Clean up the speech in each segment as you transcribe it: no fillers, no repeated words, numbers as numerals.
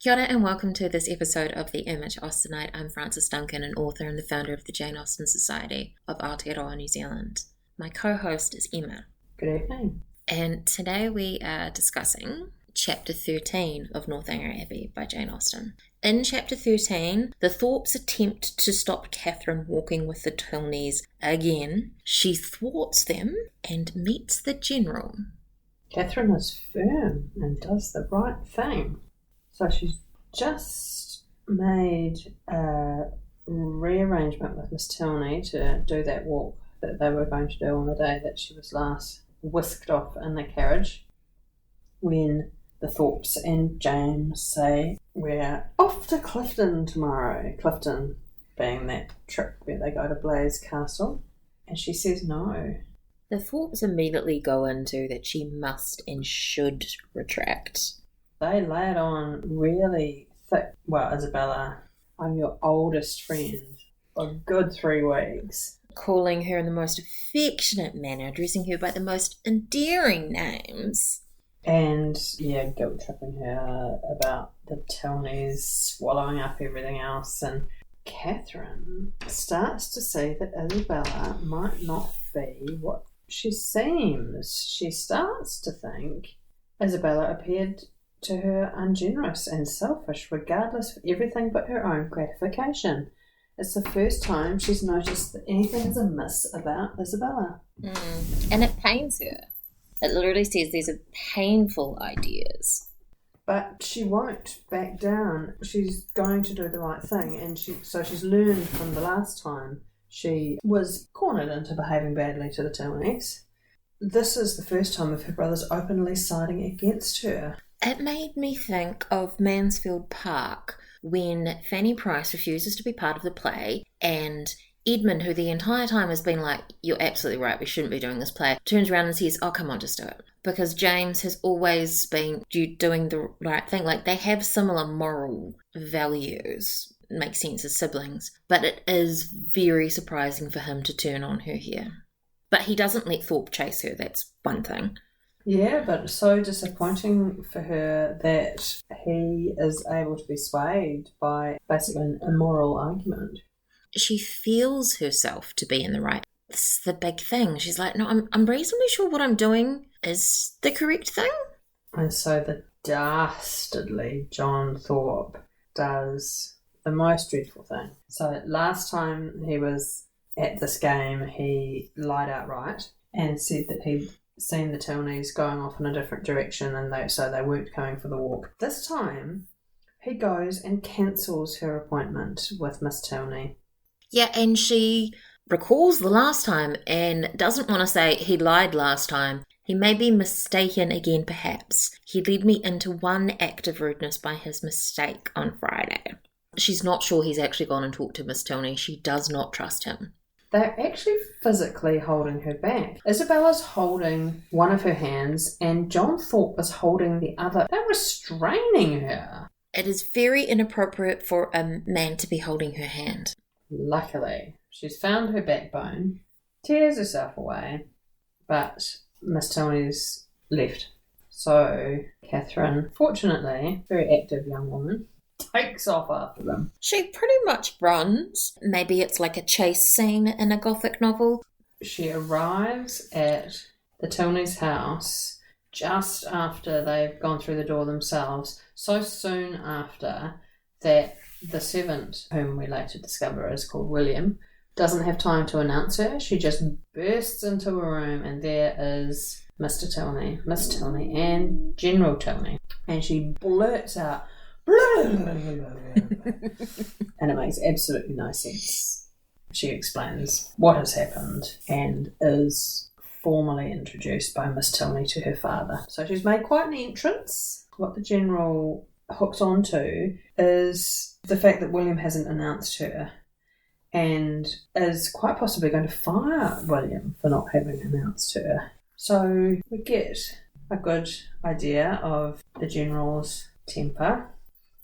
Kia ora and welcome to this episode of The Image Austenite. I'm Frances Duncan, an author and the founder of the Jane Austen Society of Aotearoa, New Zealand. My co-host is Emma. Good evening. And today we are discussing Chapter 13 of Northanger Abbey by Jane Austen. In Chapter 13, the Thorpes attempt to stop Catherine walking with the Tilneys again. She thwarts them and meets the General. Catherine is firm and does the right thing. So she's just made a rearrangement with Miss Tilney to do that walk that they were going to do on the day that she was last whisked off in the carriage, when the Thorpes and James say, "We're off to Clifton tomorrow." Clifton being that trip where they go to Blaise Castle. And she says no. The Thorpes immediately go into that she must and should retract. They lay it on really thick. Well, Isabella, I'm your oldest friend for a good 3 weeks. Calling her in the most affectionate manner, addressing her by the most endearing names. And, guilt-tripping her about the Tilneys swallowing up everything else. And Catherine starts to see that Isabella might not be what she seems. She starts to think Isabella appeared to her ungenerous and selfish, regardless of everything but her own gratification. It's the first time she's noticed that anything is amiss about Isabella. And it pains her. It literally says these are painful ideas. But she won't back down. She's going to do the right thing, and she's learned from the last time she was cornered into behaving badly to the Tilneys. This is the first time of her brothers openly siding against her. It made me think of Mansfield Park when Fanny Price refuses to be part of the play and Edmund, who the entire time has been like, "You're absolutely right, we shouldn't be doing this play," turns around and says, "Oh, come on, just do it." Because James has always been doing the right thing. Like, they have similar moral values. It makes sense as siblings. But it is very surprising for him to turn on her here. But he doesn't let Thorpe chase her, that's one thing. Yeah, but so disappointing for her that he is able to be swayed by basically an immoral argument. She feels herself to be in the right. This is the big thing. She's like, no, I'm reasonably sure what I'm doing is the correct thing. And so the dastardly John Thorpe does the most dreadful thing. So last time he was at this game, he lied outright and said that he'd seen the Tilneys going off in a different direction, and so they weren't coming for the walk. This time, he goes and cancels her appointment with Miss Tilney. Yeah, and she recalls the last time and doesn't want to say he lied last time. He may be mistaken again, perhaps. He led me into one act of rudeness by his mistake on Friday. She's not sure he's actually gone and talked to Miss Tilney. She does not trust him. They're actually physically holding her back. Isabella's holding one of her hands and John Thorpe is holding the other. They're restraining her. It is very inappropriate for a man to be holding her hand. Luckily, she's found her backbone, tears herself away, but Miss Tilney's left. So Catherine, fortunately, very active young woman, takes off after them. She pretty much runs. Maybe it's like a chase scene in a Gothic novel. She arrives at the Tilneys' house just after they've gone through the door themselves, so soon after that the servant, whom we later discover is called William, doesn't have time to announce her. She just bursts into a room and there is Mr. Tilney, Miss Tilney and General Tilney. And she blurts out, and it makes absolutely no sense. She explains what has happened and is formally introduced by Miss Tilney to her father. So she's made quite an entrance. What the General hooks onto is the fact that William hasn't announced her and is quite possibly going to fire William for not having announced her. So we get a good idea of the General's temper,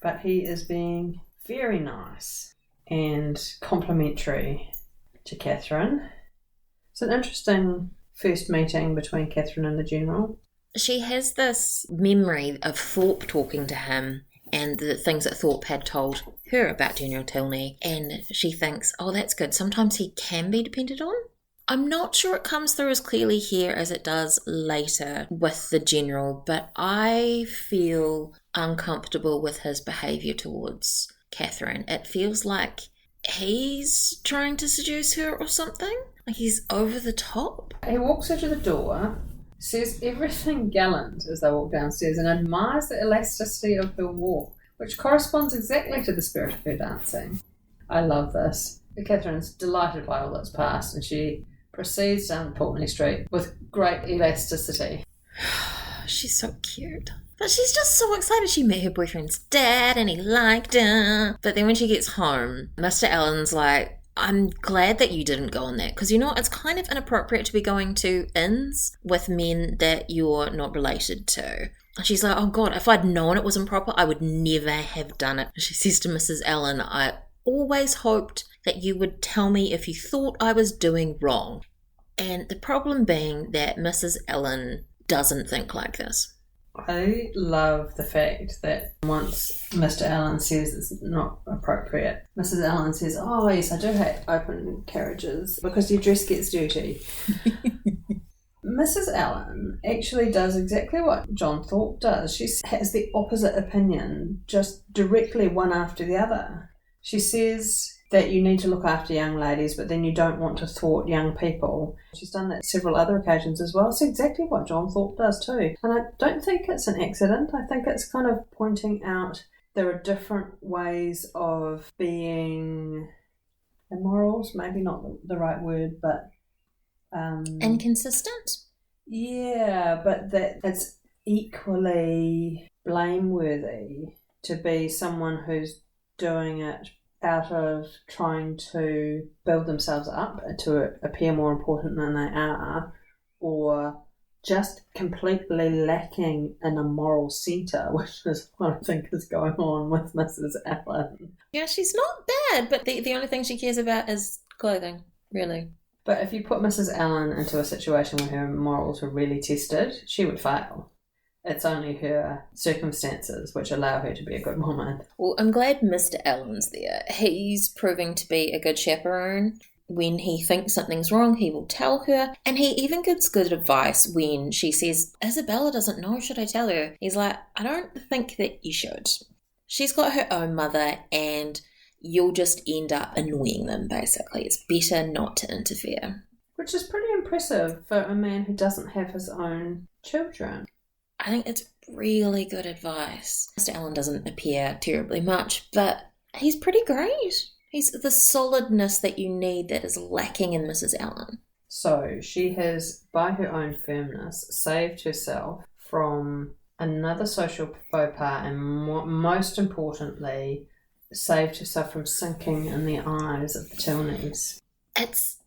but he is being very nice and complimentary to Catherine. It's an interesting first meeting between Catherine and the General. She has this memory of Thorpe talking to him and the things that Thorpe had told her about General Tilney, and she thinks, oh, that's good. Sometimes he can be depended on. I'm not sure it comes through as clearly here as it does later with the General, but I feel uncomfortable with his behaviour towards Catherine. It feels like he's trying to seduce her or something. Like he's over the top. He walks her to the door, says everything gallant as they walk downstairs, and admires the elasticity of her walk, which corresponds exactly to the spirit of her dancing. I love this. Catherine's delighted by all that's past, and she proceeds down Pulteney Street with great elasticity. She's so cute. But she's just so excited. She met her boyfriend's dad and he liked her. But then when she gets home, Mr. Allen's like, I'm glad that you didn't go on that. Because, you know, it's kind of inappropriate to be going to inns with men that you're not related to. And she's like, oh God, if I'd known it was improper, I would never have done it. She says to Mrs. Allen, I always hoped that you would tell me if you thought I was doing wrong. And the problem being that Mrs. Allen doesn't think like this. I love the fact that once Mr. Allen says it's not appropriate, Mrs. Allen says, oh yes, I do hate open carriages because your dress gets dirty. Mrs. Allen actually does exactly what John Thorpe does. She has the opposite opinion, just directly one after the other. She says that you need to look after young ladies, but then you don't want to thwart young people. She's done that several other occasions as well. It's exactly what John Thorpe does too. And I don't think it's an accident. I think it's kind of pointing out there are different ways of being immorals, maybe not the right word, but... inconsistent? Yeah, but that it's equally blameworthy to be someone who's doing it out of trying to build themselves up to appear more important than they are, or just completely lacking in a moral centre, which is what I think is going on with Mrs. Allen. Yeah, she's not bad, but the only thing she cares about is clothing, really. But if you put Mrs. Allen into a situation where her morals were really tested, she would fail. It's only her circumstances which allow her to be a good woman. Well, I'm glad Mr. Allen's there. He's proving to be a good chaperone. When he thinks something's wrong, he will tell her. And he even gives good advice when she says, Isabella doesn't know, should I tell her? He's like, I don't think that you should. She's got her own mother and you'll just end up annoying them, basically. It's better not to interfere. Which is pretty impressive for a man who doesn't have his own children. I think it's really good advice. Mr. Allen doesn't appear terribly much, but he's pretty great. He's the solidness that you need that is lacking in Mrs. Allen. So she has, by her own firmness, saved herself from another social faux pas and most importantly, saved herself from sinking in the eyes of the Tilneys. It's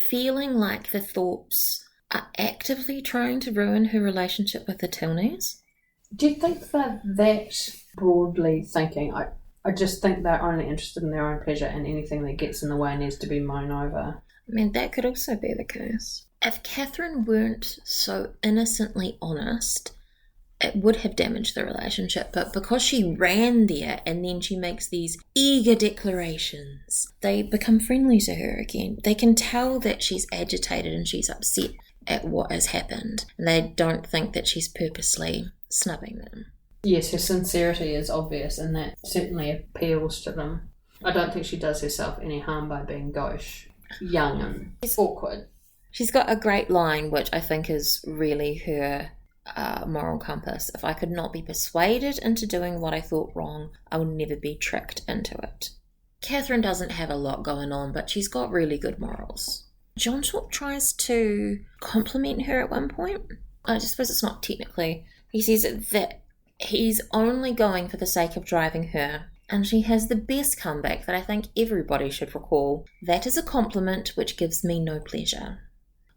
feeling like the Thorpes are actively trying to ruin her relationship with the Tilneys. Do you think they're that broadly thinking? I just think they're only interested in their own pleasure and anything that gets in the way needs to be mown over. I mean, that could also be the case. If Catherine weren't so innocently honest, it would have damaged the relationship, but because she ran there and then she makes these eager declarations, they become friendly to her again. They can tell that she's agitated and she's upset at what has happened, and they don't think that she's purposely snubbing them. Yes, her sincerity is obvious, and that certainly appeals to them. I don't think she does herself any harm by being gauche, young and awkward. She's got a great line, which I think is really her moral compass. If I could not be persuaded into doing what I thought wrong, I will never be tricked into it. Catherine doesn't have a lot going on, but she's got really good morals. John Thorpe tries to compliment her at one point. I suppose it's not technically. He says that he's only going for the sake of driving her, and she has the best comeback that I think everybody should recall. That is a compliment which gives me no pleasure.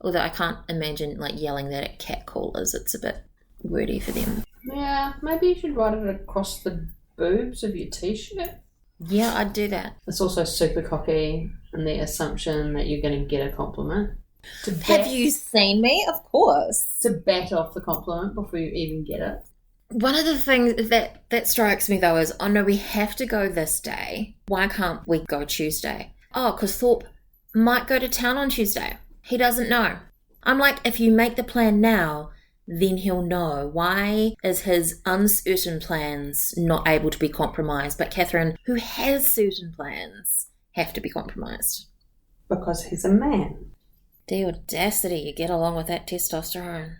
Although I can't imagine yelling that at catcallers. It's a bit wordy for them. Yeah, maybe you should write it across the boobs of your t-shirt. Yeah, I'd do that. It's also super cocky and the assumption that you're going to get a compliment. Have you seen me? Of course. To bat off the compliment before you even get it. One of the things that strikes me, though, is, oh no, we have to go this day. Why can't we go Tuesday? Oh, because Thorpe might go to town on Tuesday. He doesn't know. I'm like, if you make the plan now, then he'll know. Why is his uncertain plans not able to be compromised, but Catherine, who has certain plans, have to be compromised? Because he's a man. The audacity you get along with that testosterone.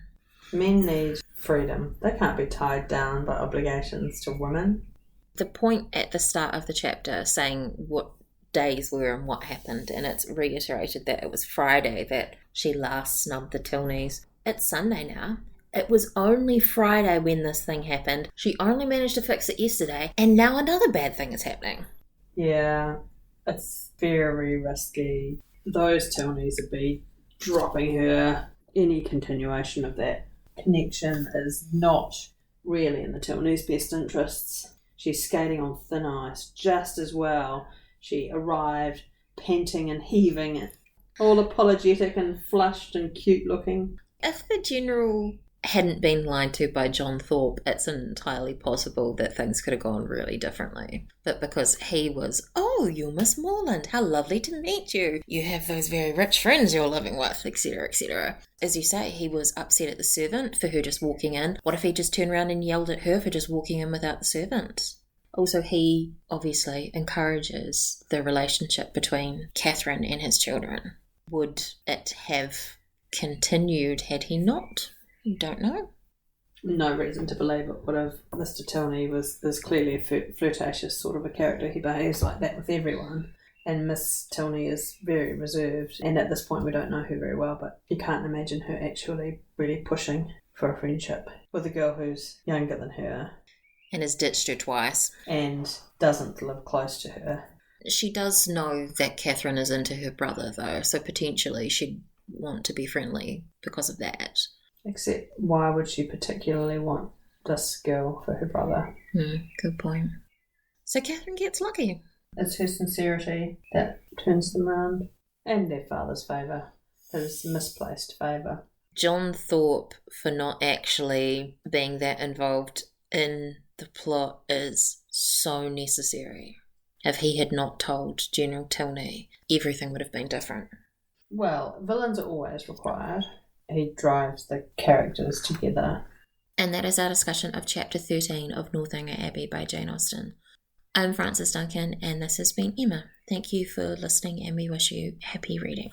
Men need freedom. They can't be tied down by obligations to women. The point at the start of the chapter saying what days were and what happened, and it's reiterated that it was Friday that she last snubbed the Tilneys. It's Sunday now. It was only Friday when this thing happened. She only managed to fix it yesterday, and now another bad thing is happening. Yeah, it's very risky. Those Tilneys would be dropping her. Any continuation of that connection is not really in the Tilneys' best interests. She's skating on thin ice just as well. She arrived panting and heaving, all apologetic and flushed and cute looking. If the General hadn't been lied to by John Thorpe, it's entirely possible that things could have gone really differently. But because he was, oh, you're Miss Morland, how lovely to meet you. You have those very rich friends you're living with, etc., etc. As you say, he was upset at the servant for her just walking in. What if he just turned around and yelled at her for just walking in without the servant? Also, he obviously encourages the relationship between Catherine and his children. Would it have continued had he not? Don't know. No reason to believe it would have. Mr. Tilney is clearly a flirtatious sort of a character. He behaves like that with everyone. And Miss Tilney is very reserved. And at this point we don't know her very well, but you can't imagine her actually really pushing for a friendship with a girl who's younger than her. And has ditched her twice. And doesn't live close to her. She does know that Catherine is into her brother, though, so potentially she'd want to be friendly because of that. Except, why would she particularly want this girl for her brother? Good point. So Catherine gets lucky. It's her sincerity that turns them round. And their father's favour. His misplaced favour. John Thorpe, for not actually being that involved in the plot, is so necessary. If he had not told General Tilney, everything would have been different. Well, villains are always required. He drives the characters together. And that is our discussion of Chapter 13 of Northanger Abbey by Jane Austen. I'm Frances Duncan, and this has been Emma. Thank you for listening, and we wish you happy reading.